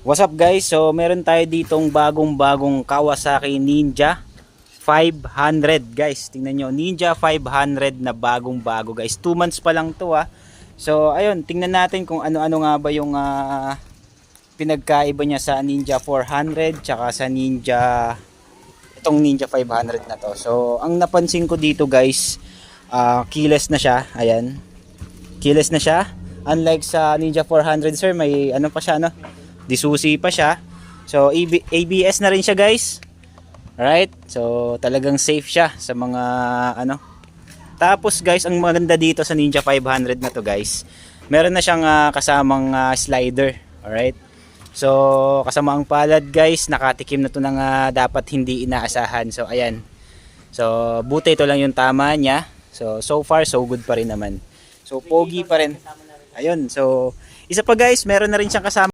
What's up guys? So meron tayo ditong bagong Kawasaki Ninja 500 guys. Tingnan nyo, Ninja 500 na bagong-bago guys. 2 months pa lang to ah. So ayun, tingnan natin kung ano-ano nga ba yung pinagkaiba niya sa Ninja 400 tsaka sa itong Ninja 500 na to. So ang napansin ko dito guys, keyless na siya. Ayan. Keyless na siya. Unlike sa Ninja 400 sir, may ano pa siya no? Disusi pa siya. So ABS na rin siya guys. Alright. So talagang safe siya sa mga ano. Tapos guys, ang maganda dito sa Ninja 500 na to guys, meron na siyang kasamang slider. Alright. So kasama ang palad guys, nakatikim na to ng dapat hindi inaasahan. So ayan. So buti ito lang yung tama niya. So far so good pa rin naman. So pogi pa rin. Ayun. So isa pa guys, meron na rin siyang kasama